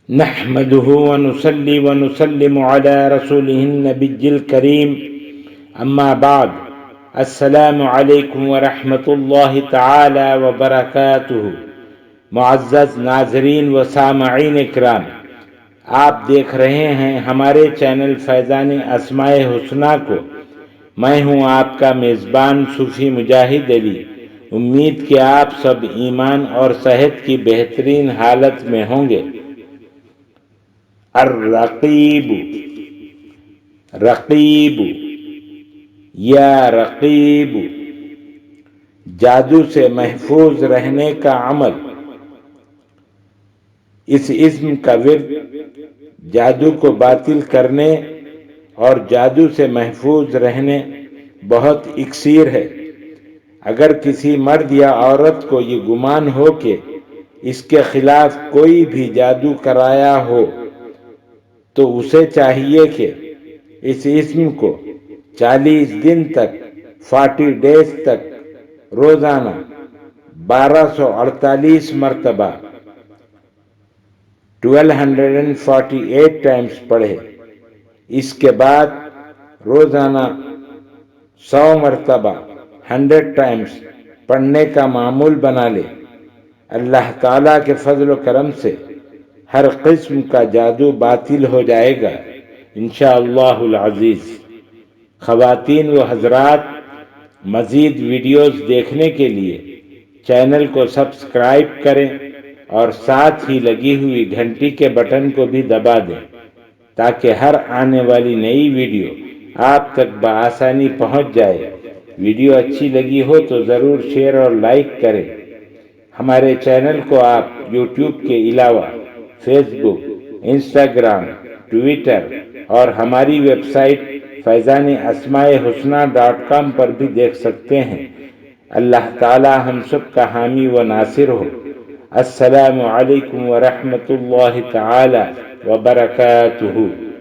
نحمده ونصلي ونسلم على رسوله النبي الكريم اما بعد السلام علیکم ورحمۃ اللہ تعالی وبرکاتہ۔ معزز ناظرین و سامعین اکرام، آپ دیکھ رہے ہیں ہمارے چینل فیضان اسماء حسنی کو۔ میں ہوں آپ کا میزبان صوفی مجاہد علی۔ امید کہ آپ سب ایمان اور صحت کی بہترین حالت میں ہوں گے۔ الرقیب، رقیب یا رقیب، جادو سے محفوظ رہنے کا عمل۔ اس اسم کا ورد جادو کو باطل کرنے اور جادو سے محفوظ رہنے بہت اکثیر ہے۔ اگر کسی مرد یا عورت کو یہ گمان ہو کہ اس کے خلاف کوئی بھی جادو کرایا ہو تو اسے چاہیے کہ اس اسم کو 40 دن تک 40 ڈیز تک روزانہ 1248 مرتبہ 1248 ٹائمز پڑھے۔ اس کے بعد روزانہ 100 مرتبہ 100 ٹائمز پڑھنے کا معمول بنا لے۔ اللہ تعالیٰ کے فضل و کرم سے ہر قسم کا جادو باطل ہو جائے گا انشاءاللہ العزیز۔ خواتین و حضرات، مزید ویڈیوز دیکھنے کے لیے چینل کو سبسکرائب کریں اور ساتھ ہی لگی ہوئی گھنٹی کے بٹن کو بھی دبا دیں تاکہ ہر آنے والی نئی ویڈیو آپ تک بآسانی پہنچ جائے۔ ویڈیو اچھی لگی ہو تو ضرور شیئر اور لائک کریں۔ ہمارے چینل کو آپ یوٹیوب کے علاوہ فیس بک، انسٹاگرام، ٹویٹر اور ہماری ویب سائٹ فیضان اسماء حسنی .com پر بھی دیکھ سکتے ہیں۔ اللہ تعالی ہم سب کا حامی و ناصر ہو۔ السلام علیکم ورحمۃ اللہ تعالی وبرکاتہ۔